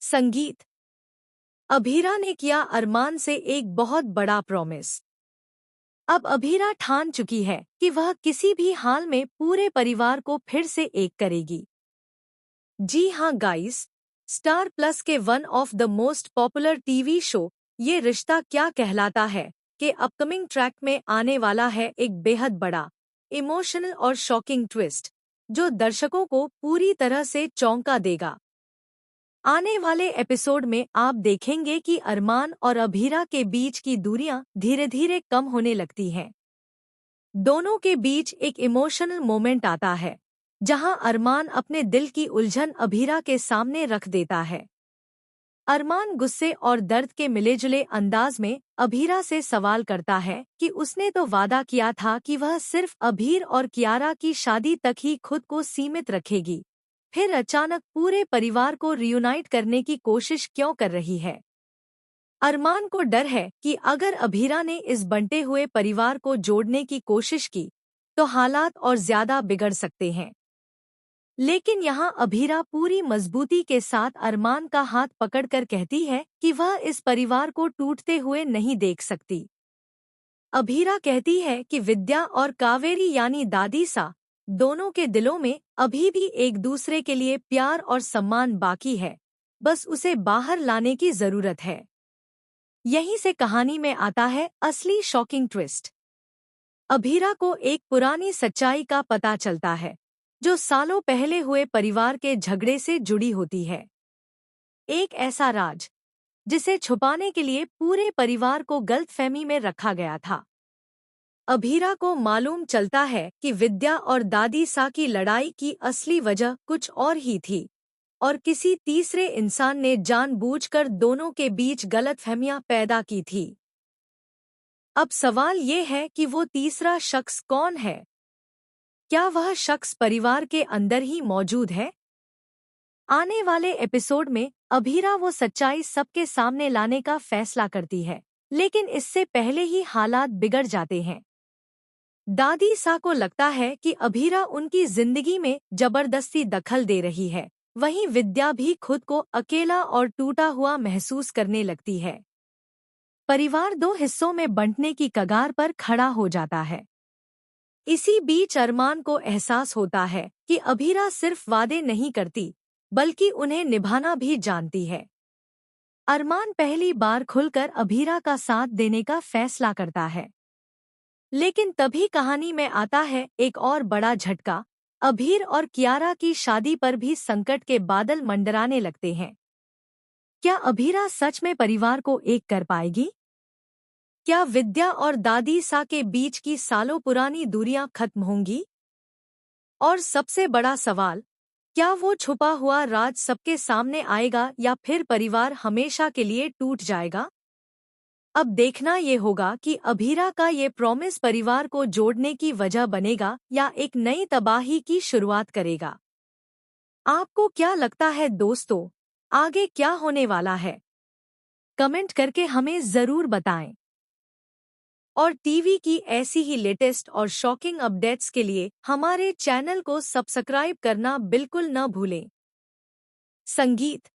संगीत। अभीरा ने किया अरमान से एक बहुत बड़ा प्रॉमिस। अब अभीरा ठान चुकी है कि वह किसी भी हाल में पूरे परिवार को फिर से एक करेगी। जी हाँ गाइस, स्टार प्लस के one of the most popular TV show ये रिश्ता क्या कहलाता है के अपकमिंग ट्रैक में आने वाला है एक बेहद बड़ा, इमोशनल और शॉकिंग ट्विस्ट, जो दर्शकों को पूरी तरह से चौंका देगा। आने वाले एपिसोड में आप देखेंगे कि अरमान और अभीरा के बीच की दूरियां धीरे धीरे कम होने लगती हैं। दोनों के बीच एक इमोशनल मोमेंट आता है, जहां अरमान अपने दिल की उलझन अभीरा के सामने रख देता है। अरमान गुस्से और दर्द के मिलेजुले अंदाज में अभीरा से सवाल करता है कि उसने तो वादा किया था कि वह सिर्फ अभीर और कियारा की शादी तक ही खुद को सीमित रखेगी, फिर अचानक पूरे परिवार को रियूनाइट करने की कोशिश क्यों कर रही है। अरमान को डर है कि अगर अभीरा ने इस बंटे हुए परिवार को जोड़ने की कोशिश की तो हालात और ज्यादा बिगड़ सकते हैं। लेकिन यहाँ अभीरा पूरी मजबूती के साथ अरमान का हाथ पकड़कर कहती है कि वह इस परिवार को टूटते हुए नहीं देख सकती। अभीरा कहती है कि विद्या और कावेरी यानी दादी सा दोनों के दिलों में अभी भी एक दूसरे के लिए प्यार और सम्मान बाकी है, बस उसे बाहर लाने की जरूरत है। यहीं से कहानी में आता है असली शॉकिंग ट्विस्ट। अभीरा को एक पुरानी सच्चाई का पता चलता है, जो सालों पहले हुए परिवार के झगड़े से जुड़ी होती है। एक ऐसा राज जिसे छुपाने के लिए पूरे परिवार को गलतफहमी में रखा गया था। अभीरा को मालूम चलता है कि विद्या और दादी सा की लड़ाई की असली वजह कुछ और ही थी, और किसी तीसरे इंसान ने जानबूझकर दोनों के बीच गलतफहमियां पैदा की थी। अब सवाल ये है कि वो तीसरा शख्स कौन है? क्या वह शख्स परिवार के अंदर ही मौजूद है? आने वाले एपिसोड में अभीरा वो सच्चाई सबके सामने लाने का फैसला करती है, लेकिन इससे पहले ही हालात बिगड़ जाते हैं। दादी सा को लगता है कि अभीरा उनकी जिंदगी में जबरदस्ती दखल दे रही है, वहीं विद्या भी खुद को अकेला और टूटा हुआ महसूस करने लगती है। परिवार दो हिस्सों में बंटने की कगार पर खड़ा हो जाता है। इसी बीच अरमान को एहसास होता है कि अभीरा सिर्फ वादे नहीं करती, बल्कि उन्हें निभाना भी जानती है। अरमान पहली बार खुलकर अभीरा का साथ देने का फैसला करता है। लेकिन तभी कहानी में आता है एक और बड़ा झटका। अभीर और कियारा की शादी पर भी संकट के बादल मंडराने लगते हैं। क्या अभीरा सच में परिवार को एक कर पाएगी? क्या विद्या और दादी सा के बीच की सालों पुरानी दूरियां खत्म होंगी? और सबसे बड़ा सवाल, क्या वो छुपा हुआ राज सबके सामने आएगा या फिर परिवार हमेशा के लिए टूट जाएगा? अब देखना ये होगा कि अभीरा का ये प्रॉमिस परिवार को जोड़ने की वजह बनेगा या एक नई तबाही की शुरुआत करेगा। आपको क्या लगता है दोस्तों, आगे क्या होने वाला है? कमेंट करके हमें जरूर बताएं। और टीवी की ऐसी ही लेटेस्ट और शॉकिंग अपडेट्स के लिए हमारे चैनल को सब्सक्राइब करना बिल्कुल न भूलें। संगीत।